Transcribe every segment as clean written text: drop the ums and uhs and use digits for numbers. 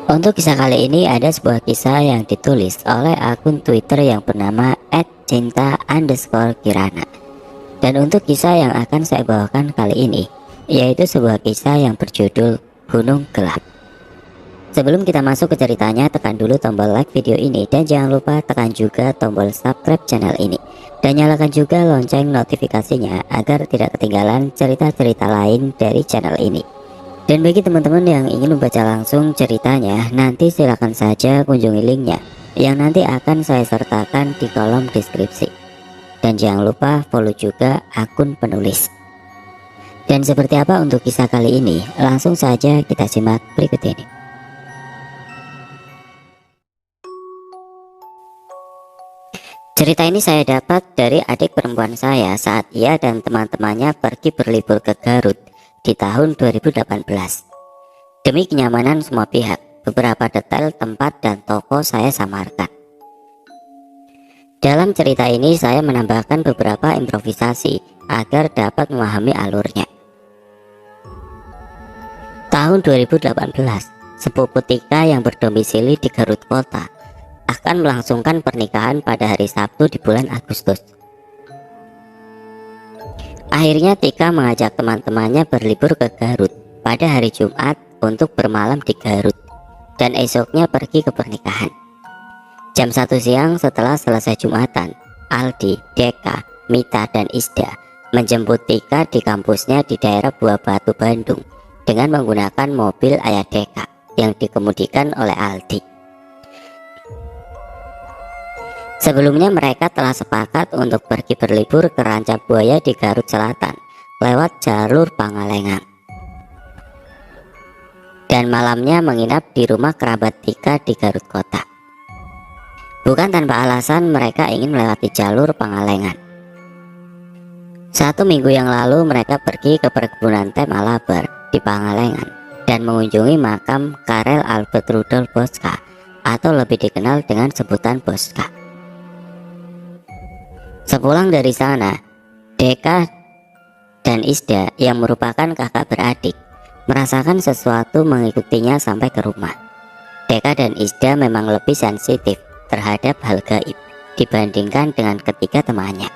Untuk kisah kali ini ada sebuah kisah yang ditulis oleh akun Twitter yang bernama @cinta_kirana. Dan untuk kisah yang akan saya bawakan kali ini, yaitu sebuah kisah yang berjudul Gunung Gelap. Sebelum kita masuk ke ceritanya, tekan dulu tombol like video ini dan jangan lupa tekan juga tombol subscribe channel ini. Dan nyalakan juga lonceng notifikasinya agar tidak ketinggalan cerita-cerita lain dari channel ini. Dan bagi teman-teman yang ingin membaca langsung ceritanya, nanti silakan saja kunjungi linknya yang nanti akan saya sertakan di kolom deskripsi. Dan jangan lupa follow juga akun penulis. Dan seperti apa untuk kisah kali ini? Langsung saja kita simak berikut ini. Cerita ini saya dapat dari adik perempuan saya saat ia dan teman-temannya pergi berlibur ke Garut di tahun 2018. Demi kenyamanan semua pihak, beberapa detail tempat dan toko saya samarkan. Dalam cerita ini saya menambahkan beberapa improvisasi agar dapat memahami alurnya. Tahun 2018, sepupu Tika yang berdomisili di Garut Kota akan melangsungkan pernikahan pada hari Sabtu di bulan Agustus. Akhirnya Tika mengajak teman-temannya berlibur ke Garut pada hari Jumat untuk bermalam di Garut dan esoknya pergi ke pernikahan. Jam 1 siang setelah selesai Jumatan, Aldi, Deka, Mita, dan Isda menjemput Tika di kampusnya di daerah Buah Batu, Bandung dengan menggunakan mobil ayah Deka yang dikemudikan oleh Aldi. Sebelumnya mereka telah sepakat untuk pergi berlibur ke Ranca Buaya di Garut Selatan lewat jalur Pangalengan. Dan malamnya menginap di rumah kerabat Tika di Garut Kota. Bukan tanpa alasan mereka ingin melewati jalur Pangalengan. 1 minggu yang lalu mereka pergi ke perkebunan teh Malabar di Pangalengan dan mengunjungi makam Karel Albert Rudolf Boska atau lebih dikenal dengan sebutan Boska. Sepulang dari sana, Deka dan Isda yang merupakan kakak beradik merasakan sesuatu mengikutinya sampai ke rumah. Deka dan Isda memang lebih sensitif terhadap hal gaib dibandingkan dengan ketiga temannya.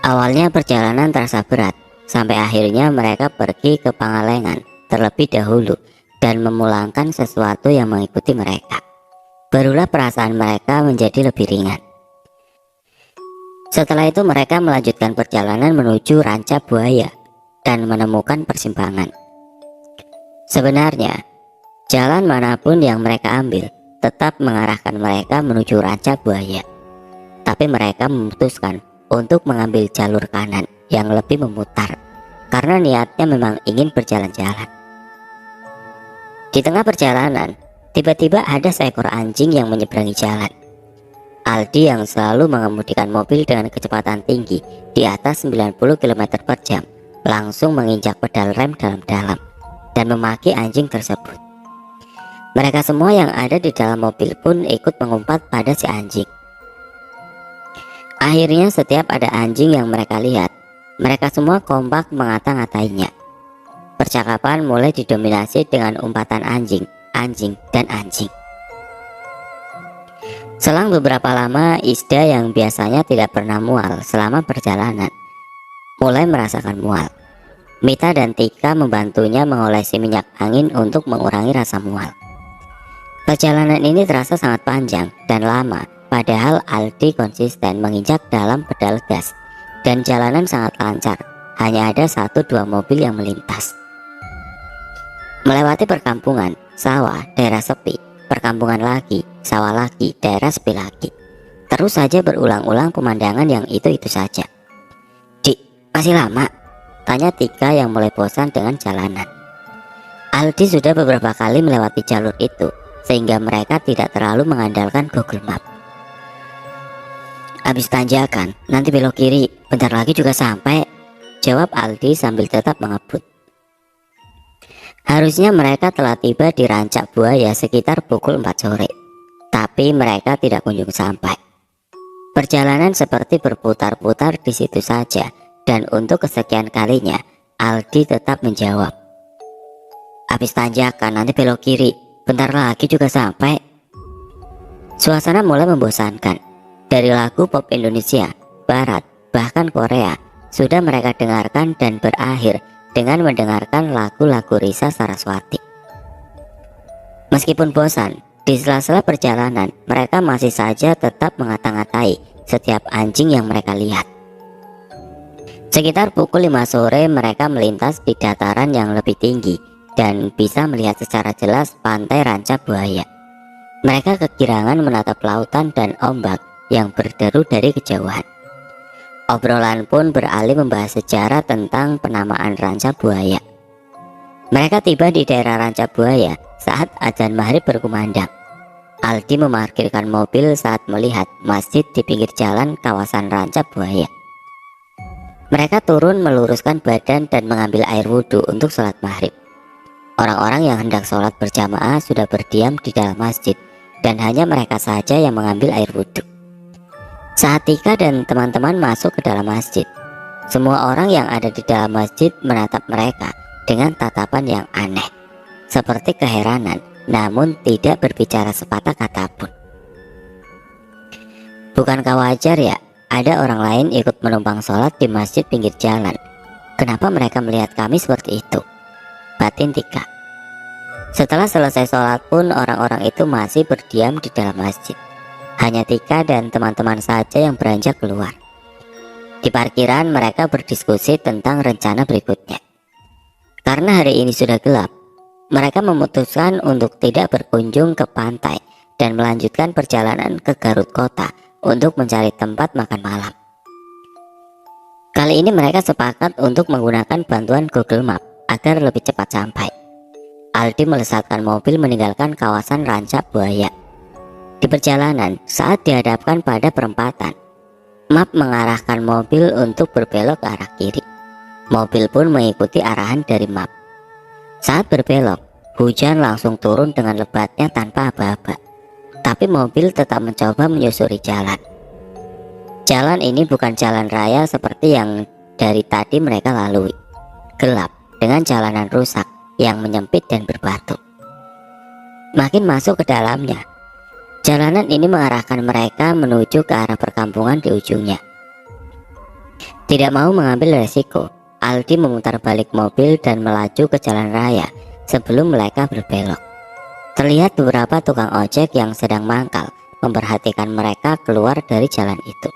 Awalnya perjalanan terasa berat, sampai akhirnya mereka pergi ke Pangalengan terlebih dahulu dan memulangkan sesuatu yang mengikuti mereka. Barulah perasaan mereka menjadi lebih ringan. Setelah itu mereka melanjutkan perjalanan menuju Ranca Buaya dan menemukan persimpangan. Sebenarnya, jalan manapun yang mereka ambil tetap mengarahkan mereka menuju Ranca Buaya. Tapi mereka memutuskan untuk mengambil jalur kanan yang lebih memutar karena niatnya memang ingin berjalan-jalan. Di tengah perjalanan, tiba-tiba ada seekor anjing yang menyeberangi jalan. Aldi yang selalu mengemudikan mobil dengan kecepatan tinggi di atas 90 km per jam langsung menginjak pedal rem dalam-dalam dan memaki anjing tersebut. Mereka semua yang ada di dalam mobil pun ikut mengumpat pada si anjing. Akhirnya setiap ada anjing yang mereka lihat, mereka semua kompak mengata-ngatainya. Percakapan mulai didominasi dengan umpatan anjing, anjing, dan anjing. Selang beberapa lama, Isda yang biasanya tidak pernah mual selama perjalanan mulai merasakan mual. Mita dan Tika membantunya mengolesi minyak angin untuk mengurangi rasa mual. Perjalanan ini terasa sangat panjang dan lama, padahal Aldi konsisten menginjak dalam pedal gas dan jalanan sangat lancar. Hanya ada 1-2 mobil yang melintas. Melewati perkampungan, sawah, daerah sepi, perkampungan lagi, sawah lagi, daerah sepi lagi. Terus saja berulang-ulang pemandangan yang itu-itu saja. "Dik, masih lama?" tanya Tika yang mulai bosan dengan jalanan. Aldi sudah beberapa kali melewati jalur itu, sehingga mereka tidak terlalu mengandalkan Google Map. "Habis tanjakan, nanti belok kiri, bentar lagi juga sampai," jawab Aldi sambil tetap mengebut. Harusnya mereka telah tiba di Ranca Buaya sekitar pukul 4 sore, tapi mereka tidak kunjung sampai. Perjalanan seperti berputar-putar di situ saja, dan untuk kesekian kalinya Aldi tetap menjawab, habis tanjakan, nanti belok kiri, bentar lagi juga sampai. Suasana mulai membosankan. Dari lagu pop Indonesia, Barat, bahkan Korea sudah mereka dengarkan dan berakhir dengan mendengarkan lagu-lagu Risa Saraswati. Meskipun bosan, di sela-sela perjalanan mereka masih saja tetap mengata-ngatai setiap anjing yang mereka lihat. Sekitar pukul 5 sore mereka melintas di dataran yang lebih tinggi dan bisa melihat secara jelas pantai Ranca Buaya. Mereka kegirangan menatap lautan dan ombak yang berderu dari kejauhan. Obrolan pun beralih membahas sejarah tentang penamaan Ranca Buaya. Mereka tiba di daerah Ranca Buaya saat azan maghrib berkumandang. Aldi memarkirkan mobil saat melihat masjid di pinggir jalan kawasan Ranca Buaya. Mereka turun meluruskan badan dan mengambil air wudhu untuk sholat maghrib. Orang-orang yang hendak sholat berjamaah sudah berdiam di dalam masjid dan hanya mereka saja yang mengambil air wudhu. Saat Tika dan teman-teman masuk ke dalam masjid, semua orang yang ada di dalam masjid menatap mereka dengan tatapan yang aneh, seperti keheranan, namun tidak berbicara sepatah kata pun. Bukankah wajar ya, ada orang lain ikut menumpang sholat di masjid pinggir jalan? Kenapa mereka melihat kami seperti itu? Batin Tika. Setelah selesai sholat pun orang-orang itu masih berdiam di dalam masjid. Hanya Tika dan teman-teman saja yang beranjak keluar. Di parkiran mereka berdiskusi tentang rencana berikutnya. Karena hari ini sudah gelap, mereka memutuskan untuk tidak berkunjung ke pantai dan melanjutkan perjalanan ke Garut Kota untuk mencari tempat makan malam. Kali ini mereka sepakat untuk menggunakan bantuan Google Map agar lebih cepat sampai. Aldi melesatkan mobil meninggalkan kawasan Ranca Buaya. Di perjalanan, saat dihadapkan pada perempatan, Map mengarahkan mobil untuk berbelok ke arah kiri. Mobil pun mengikuti arahan dari Map. Saat berbelok, hujan langsung turun dengan lebatnya tanpa aba-aba. Tapi mobil tetap mencoba menyusuri jalan. Jalan ini bukan jalan raya seperti yang dari tadi mereka lalui. Gelap dengan jalanan rusak yang menyempit dan berbatu. Makin masuk ke dalamnya, jalanan ini mengarahkan mereka menuju ke arah perkampungan di ujungnya. Tidak mau mengambil resiko, Aldi memutar balik mobil dan melaju ke jalan raya sebelum mereka berbelok. Terlihat beberapa tukang ojek yang sedang mangkal memperhatikan mereka keluar dari jalan itu.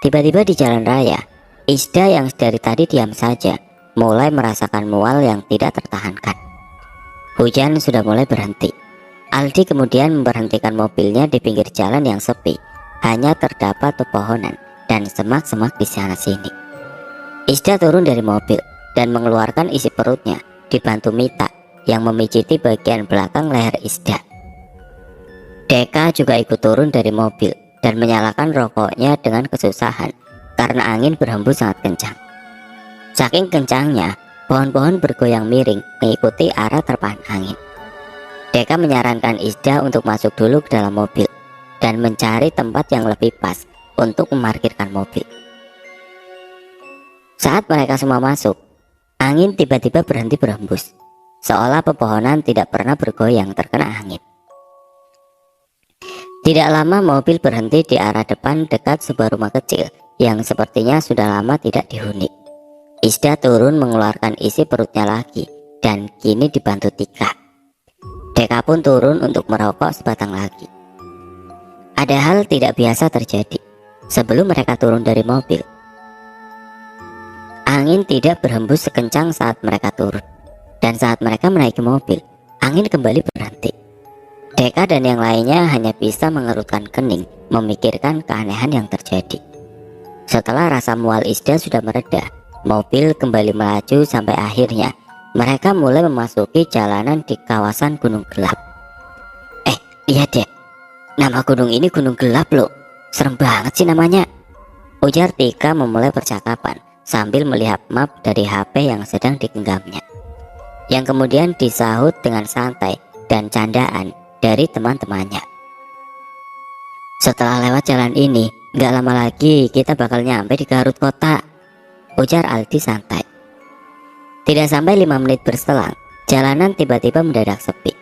Tiba-tiba di jalan raya, Isda yang dari tadi diam saja mulai merasakan mual yang tidak tertahankan. Hujan sudah mulai berhenti. Aldi kemudian memberhentikan mobilnya di pinggir jalan yang sepi. Hanya terdapat pepohonan dan semak-semak di sana sini. Isda turun dari mobil dan mengeluarkan isi perutnya dibantu Mita yang memijiti bagian belakang leher Isda. Deka juga ikut turun dari mobil dan menyalakan rokoknya dengan kesusahan karena angin berhembus sangat kencang. Saking kencangnya, pohon-pohon bergoyang miring mengikuti arah terpahan angin. Deka menyarankan Isda untuk masuk dulu ke dalam mobil dan mencari tempat yang lebih pas untuk memarkirkan mobil. Saat mereka semua masuk, angin tiba-tiba berhenti berhembus, seolah pepohonan tidak pernah bergoyang terkena angin. Tidak lama mobil berhenti di arah depan dekat sebuah rumah kecil yang sepertinya sudah lama tidak dihuni. Isda turun mengeluarkan isi perutnya lagi dan kini dibantu Tika. Deka pun turun untuk merokok sebatang lagi. Ada hal tidak biasa terjadi. Sebelum mereka turun dari mobil, angin tidak berhembus sekencang saat mereka turun. Dan saat mereka menaiki mobil, angin kembali berhenti. Deka dan yang lainnya hanya bisa mengerutkan kening memikirkan keanehan yang terjadi. Setelah rasa mual Isda sudah mereda, mobil kembali melaju sampai akhirnya mereka mulai memasuki jalanan di kawasan Gunung Gelap. Lihat deh, nama gunung ini Gunung Gelap loh. Serem banget sih namanya, ujar Tika memulai percakapan sambil melihat map dari HP yang sedang digenggamnya, yang kemudian disahut dengan santai dan candaan dari teman-temannya. Setelah lewat jalan ini, gak lama lagi kita bakal nyampe di Garut Kota, ujar Aldi santai. Tidak sampai 5 menit berselang, Jalanan tiba-tiba mendadak sepi.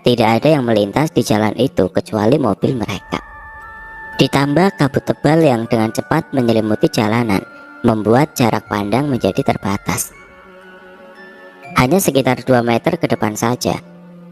Tidak ada yang melintas di jalan itu kecuali mobil mereka. Ditambah kabut tebal yang dengan cepat menyelimuti jalanan, membuat jarak pandang menjadi terbatas. Hanya sekitar 2 meter ke depan saja,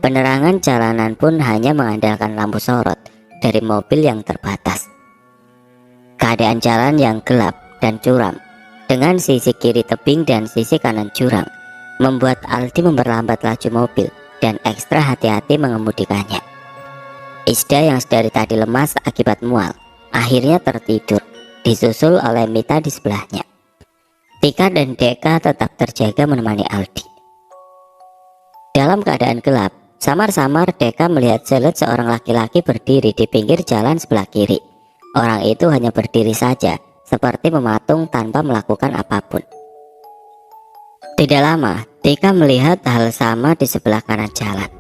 penerangan jalanan pun hanya mengandalkan lampu sorot dari mobil yang terbatas. Keadaan jalan yang gelap dan curam, dengan sisi kiri tebing dan sisi kanan jurang, membuat Aldi memperlambat laju mobil dan ekstra hati-hati mengemudikannya. Isda yang dari tadi lemas akibat mual, akhirnya tertidur, disusul oleh Mita di sebelahnya. Tika dan Deka tetap terjaga menemani Aldi. Dalam keadaan gelap, samar-samar Deka melihat siluet seorang laki-laki berdiri di pinggir jalan sebelah kiri. Orang itu hanya berdiri saja, seperti mematung tanpa melakukan apapun. Tidak lama, Tika melihat hal sama di sebelah kanan jalan.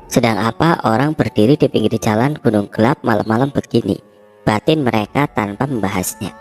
Sedang apa orang berdiri di pinggir jalan gunung gelap malam-malam begini? Batin mereka tanpa membahasnya.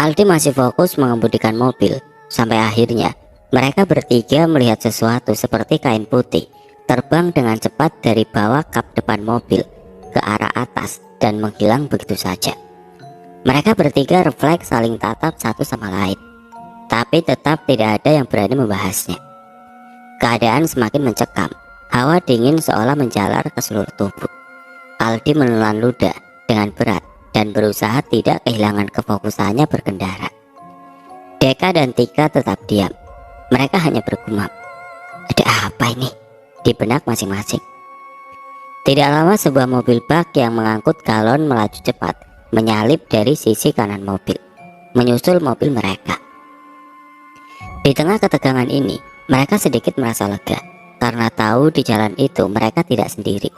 Aldi masih fokus mengemudikan mobil, sampai akhirnya mereka bertiga melihat sesuatu seperti kain putih terbang dengan cepat dari bawah kap depan mobil ke arah atas dan menghilang begitu saja. Mereka bertiga refleks saling tatap satu sama lain, tapi tetap tidak ada yang berani membahasnya. Keadaan semakin mencekam, hawa dingin seolah menjalar ke seluruh tubuh. Aldi menelan ludah dengan berat dan berusaha tidak kehilangan kefokusannya berkendara. Deka dan Tika tetap diam. Mereka hanya bergumam, "Ada apa ini?" di benak masing-masing. Tidak lama sebuah mobil bak yang mengangkut galon melaju cepat menyalip dari sisi kanan mobil, menyusul mobil mereka. Di tengah ketegangan ini, mereka sedikit merasa lega karena tahu di jalan itu mereka tidak sendiri.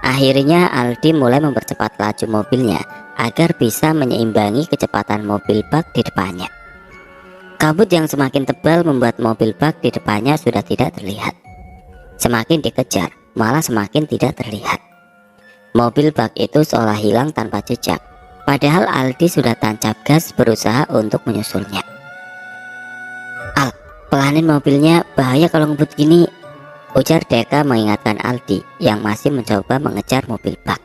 Akhirnya Aldi mulai mempercepat laju mobilnya agar bisa menyeimbangi kecepatan mobil bak di depannya. Kabut yang semakin tebal membuat mobil bak di depannya sudah tidak terlihat. Semakin dikejar, malah semakin tidak terlihat. Mobil bak itu seolah hilang tanpa jejak, padahal Aldi sudah tancap gas berusaha untuk menyusulnya. "Al, pelanin mobilnya, bahaya kalau ngebut gini," ujar Deka mengingatkan Aldi yang masih mencoba mengejar mobil bak.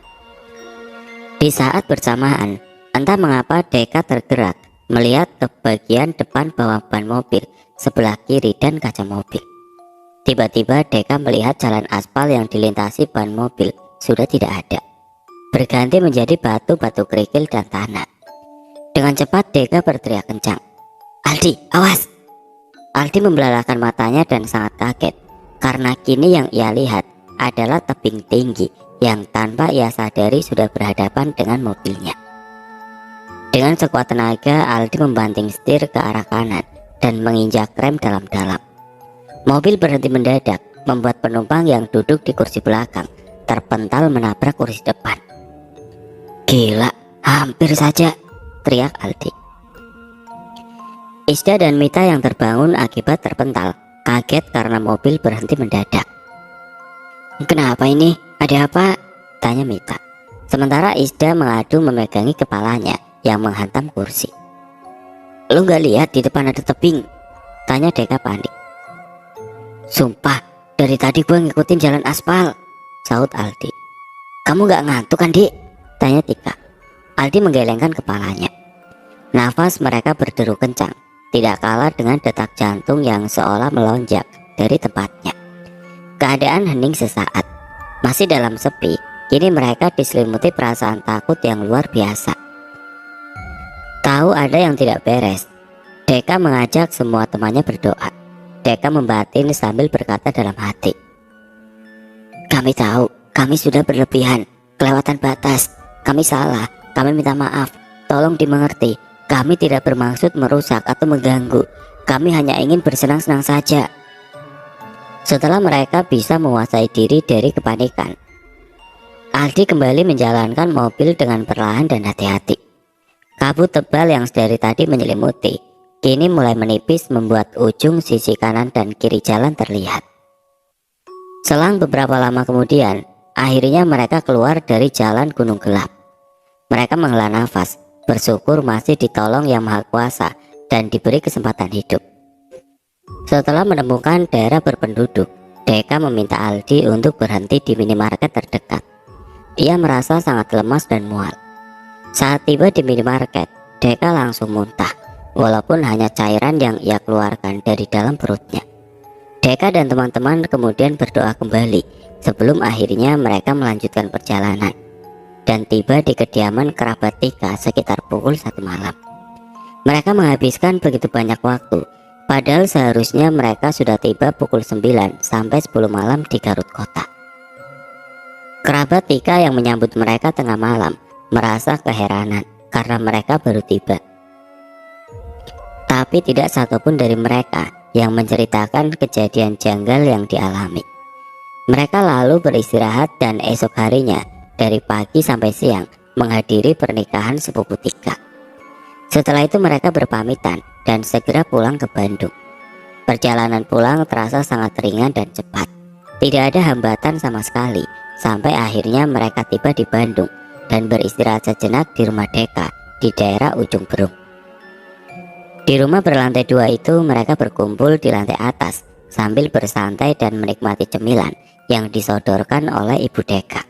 Di saat bersamaan, entah mengapa Deka tergerak melihat ke bagian depan bawah ban mobil sebelah kiri dan kaca mobil. Tiba-tiba Deka melihat jalan aspal yang dilintasi ban mobil sudah tidak ada, berganti menjadi batu-batu kerikil dan tanah. Dengan cepat Deka berteriak kencang, "Aldi, awas!" Aldi membelalakan matanya dan sangat kaget karena kini yang ia lihat adalah tebing tinggi yang tanpa ia sadari sudah berhadapan dengan mobilnya. Dengan sekuat tenaga, Aldi membanting setir ke arah kanan dan menginjak rem dalam-dalam. Mobil berhenti mendadak, membuat penumpang yang duduk di kursi belakang terpental menabrak kursi depan. "Gila, hampir saja," teriak Aldi. Isda dan Mita yang terbangun akibat terpental kaget karena mobil berhenti mendadak. "Kenapa ini? Ada apa?" tanya Mita. Sementara Isda mengadu memegangi kepalanya yang menghantam kursi. "Lu gak lihat di depan ada tebing?" tanya Deka panik. "Sumpah, dari tadi gue ngikutin jalan aspal," sahut Aldi. "Kamu gak ngantuk kan, Dik?" tanya Tika. Aldi menggelengkan kepalanya. Nafas mereka berderu kencang, tidak kalah dengan detak jantung yang seolah melonjak dari tempatnya. Keadaan hening sesaat. Masih dalam sepi, kini mereka diselimuti perasaan takut yang luar biasa. Tahu ada yang tidak beres, Deka mengajak semua temannya berdoa. Deka membatin sambil berkata dalam hati, "Kami tahu, kami sudah berlebihan, kelewatan batas. Kami salah, kami minta maaf. Tolong dimengerti, kami tidak bermaksud merusak atau mengganggu. Kami hanya ingin bersenang-senang saja." Setelah mereka bisa menguasai diri dari kepanikan, Aldi kembali menjalankan mobil dengan perlahan dan hati-hati. Kabut tebal yang dari tadi menyelimuti kini mulai menipis membuat ujung sisi kanan dan kiri jalan terlihat. Selang beberapa lama kemudian, akhirnya mereka keluar dari jalan gunung gelap. Mereka menghela nafas, bersyukur masih ditolong Yang Maha Kuasa dan diberi kesempatan hidup. Setelah menemukan daerah berpenduduk, Deka meminta Aldi untuk berhenti di minimarket terdekat. Ia merasa sangat lemas dan mual. Saat tiba di minimarket, Deka langsung muntah, walaupun hanya cairan yang ia keluarkan dari dalam perutnya. Deka dan teman-teman kemudian berdoa kembali sebelum akhirnya mereka melanjutkan perjalanan dan tiba di kediaman kerabat Tika sekitar pukul 1 malam. Mereka menghabiskan begitu banyak waktu, padahal seharusnya mereka sudah tiba pukul 9 sampai 10 malam di Garut kota. Kerabat Tika yang menyambut mereka tengah malam merasa keheranan karena mereka baru tiba. Tapi tidak satupun dari mereka yang menceritakan kejadian janggal yang dialami. Mereka lalu beristirahat dan esok harinya dari pagi sampai siang menghadiri pernikahan sepupu Tika. Setelah itu mereka berpamitan dan segera pulang ke Bandung. Perjalanan pulang terasa sangat ringan dan cepat. Tidak ada hambatan sama sekali sampai akhirnya mereka tiba di Bandung dan beristirahat sejenak di rumah Deka di daerah Ujung Berung. Di rumah berlantai 2 itu mereka berkumpul di lantai atas sambil bersantai dan menikmati cemilan yang disodorkan oleh Ibu Deka.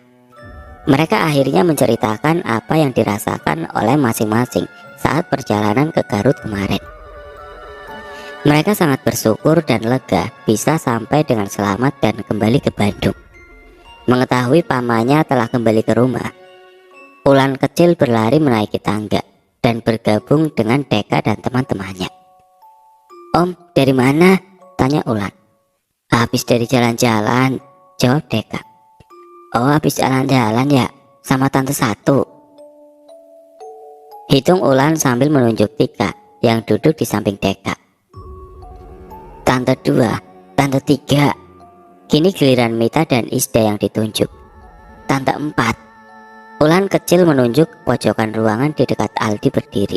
Mereka akhirnya menceritakan apa yang dirasakan oleh masing-masing saat perjalanan ke Garut kemarin. Mereka sangat bersyukur dan lega bisa sampai dengan selamat dan kembali ke Bandung. Mengetahui pamannya telah kembali ke rumah, Ulan kecil berlari menaiki tangga dan bergabung dengan Deka dan teman-temannya. "Om, dari mana?" tanya Ulan. "Habis dari jalan-jalan," jawab Deka. "Oh, habis jalan-jalan ya, sama tante satu," hitung Ulan sambil menunjuk Tika yang duduk di samping Deka. "Tante 2, tante 3. Kini giliran Mita dan Isda yang ditunjuk. "Tante 4. Ulan kecil menunjuk pojokan ruangan di dekat Aldi berdiri.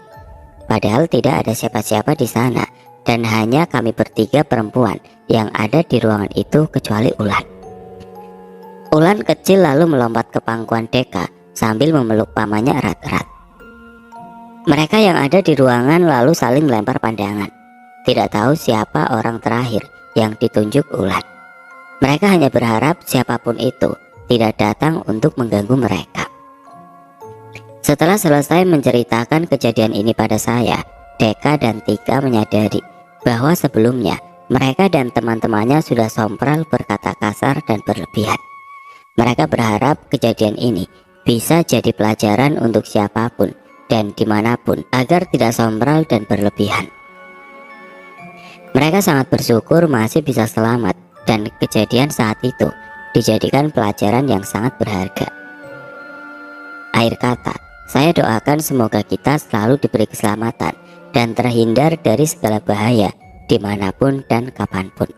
Padahal tidak ada siapa-siapa di sana dan hanya kami bertiga perempuan yang ada di ruangan itu kecuali Ulan. Ulan kecil lalu melompat ke pangkuan Deka sambil memeluk pamannya erat-erat. Mereka yang ada di ruangan lalu saling melempar pandangan. Tidak tahu siapa orang terakhir yang ditunjuk Ulan. Mereka hanya berharap siapapun itu tidak datang untuk mengganggu mereka. Setelah selesai menceritakan kejadian ini pada saya, Deka dan Tika menyadari bahwa sebelumnya mereka dan teman-temannya sudah sompral berkata kasar dan berlebihan. Mereka berharap kejadian ini bisa jadi pelajaran untuk siapapun dan dimanapun agar tidak sombral dan berlebihan. Mereka sangat bersyukur masih bisa selamat dan kejadian saat itu dijadikan pelajaran yang sangat berharga. Akhir kata, saya doakan semoga kita selalu diberi keselamatan dan terhindar dari segala bahaya dimanapun dan kapanpun.